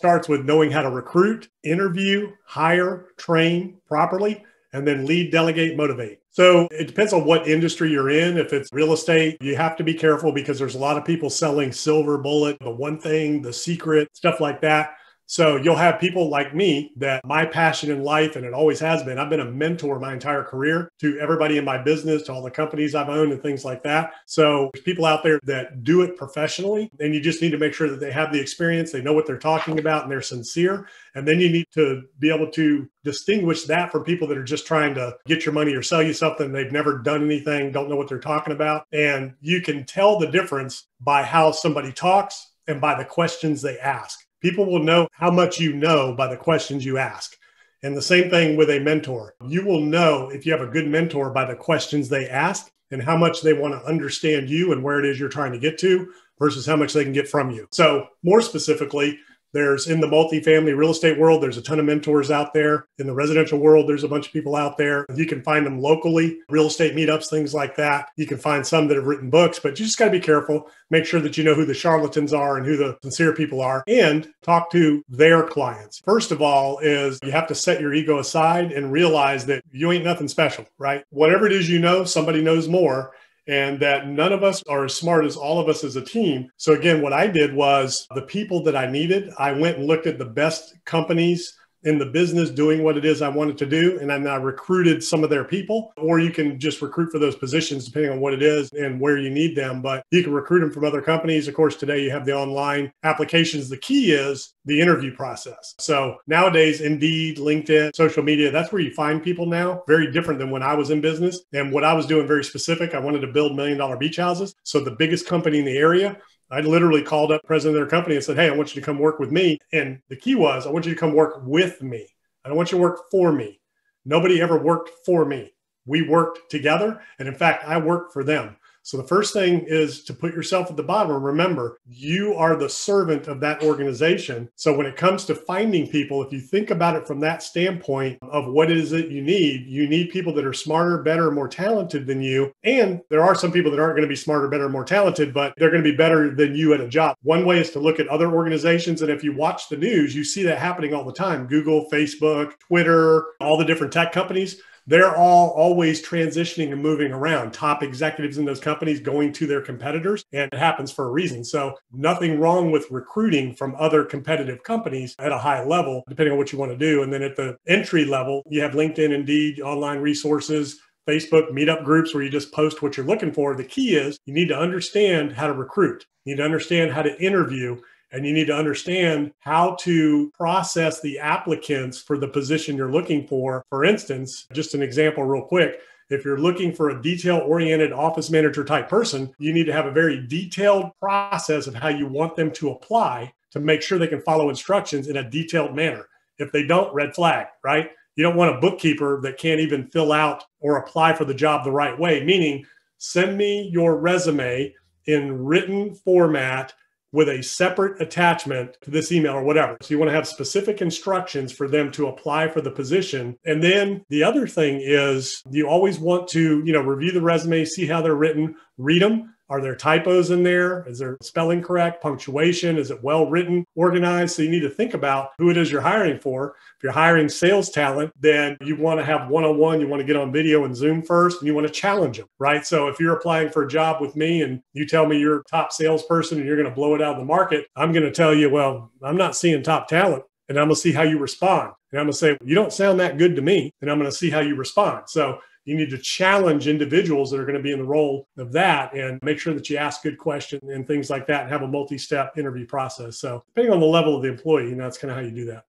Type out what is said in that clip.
starts with knowing how to recruit, interview, hire, train properly, and then lead, delegate, motivate. So it depends on what industry you're in. If it's real estate, you have to be careful because there's a lot of people selling silver bullet, the one thing, the secret, stuff like that. So you'll have people like me that my passion in life, and it always has been, I've been a mentor my entire career to everybody in my business, to all the companies I've owned and things like that. So there's people out there that do it professionally, and you just need to make sure that they have the experience, they know what they're talking about, and they're sincere. And then you need to be able to distinguish that from people that are just trying to get your money or sell you something. They've never done anything, don't know what they're talking about. And you can tell the difference by how somebody talks and by the questions they ask. People will know how much you know by the questions you ask. And the same thing with a mentor. You will know if you have a good mentor by the questions they ask and how much they want to understand you and where it is you're trying to get to versus how much they can get from you. So more specifically, there's in the multifamily real estate world, there's a ton of mentors out there. In the residential world, there's a bunch of people out there. You can find them locally, real estate meetups, things like that. You can find some that have written books, but you just got to be careful. Make sure that you know who the charlatans are and who the sincere people are, and talk to their clients. First of all is you have to set your ego aside and realize that you ain't nothing special, right? Whatever it is you know, somebody knows more. And that none of us are as smart as all of us as a team. So again, what I did was the people that I needed, I went and looked at the best companies in the business doing what it is I wanted to do. And then I recruited some of their people, or you can just recruit for those positions depending on what it is and where you need them. But you can recruit them from other companies. Of course, today you have the online applications. The key is the interview process. So nowadays, Indeed, LinkedIn, social media, that's where you find people now. Very different than when I was in business. And what I was doing very specific, I wanted to build $1 million beach houses. So the biggest company in the area, I literally called up the president of their company and said, hey, I want you to come work with me. And the key was, I want you to come work with me. I don't want you to work for me. Nobody ever worked for me. We worked together. And in fact, I worked for them. So the first thing is to put yourself at the bottom. Remember, you are the servant of that organization. So when it comes to finding people, if you think about it from that standpoint of what is it you need people that are smarter, better, more talented than you. And there are some people that aren't going to be smarter, better, more talented, but they're going to be better than you at a job. One way is to look at other organizations. And if you watch the news, you see that happening all the time. Google, Facebook, Twitter, all the different tech companies. They're all always transitioning and moving around. Top executives in those companies going to their competitors, and it happens for a reason. So nothing wrong with recruiting from other competitive companies at a high level, depending on what you want to do. And then at the entry level, you have LinkedIn, Indeed, online resources, Facebook, meetup groups where you just post what you're looking for. The key is you need to understand how to recruit. You need to understand how to interview. And you need to understand how to process the applicants for the position you're looking for. For instance, just an example real quick. If you're looking for a detail-oriented office manager type person, you need to have a very detailed process of how you want them to apply to make sure they can follow instructions in a detailed manner. If they don't, red flag, right? You don't want a bookkeeper that can't even fill out or apply for the job the right way, meaning send me your resume in written format with a separate attachment to this email or whatever. So you want to have specific instructions for them to apply for the position. And then the other thing is you always want to, review the resume, see how they're written, read them. Are there typos in there? Is there spelling correct? Punctuation? Is it well written, organized? So you need to think about who it is you're hiring for. If you're hiring sales talent, then you want to have one-on-one. You want to get on video and Zoom first, and you want to challenge them, right? So if you're applying for a job with me and you tell me you're a top salesperson and you're going to blow it out of the market, I'm going to tell you, well, I'm not seeing top talent. And I'm going to see how you respond. And I'm going to say, you don't sound that good to me. And I'm going to see how you respond. So you need to challenge individuals that are going to be in the role of that and make sure that you ask good questions and things like that and have a multi-step interview process. So depending on the level of the employee, that's kind of how you do that.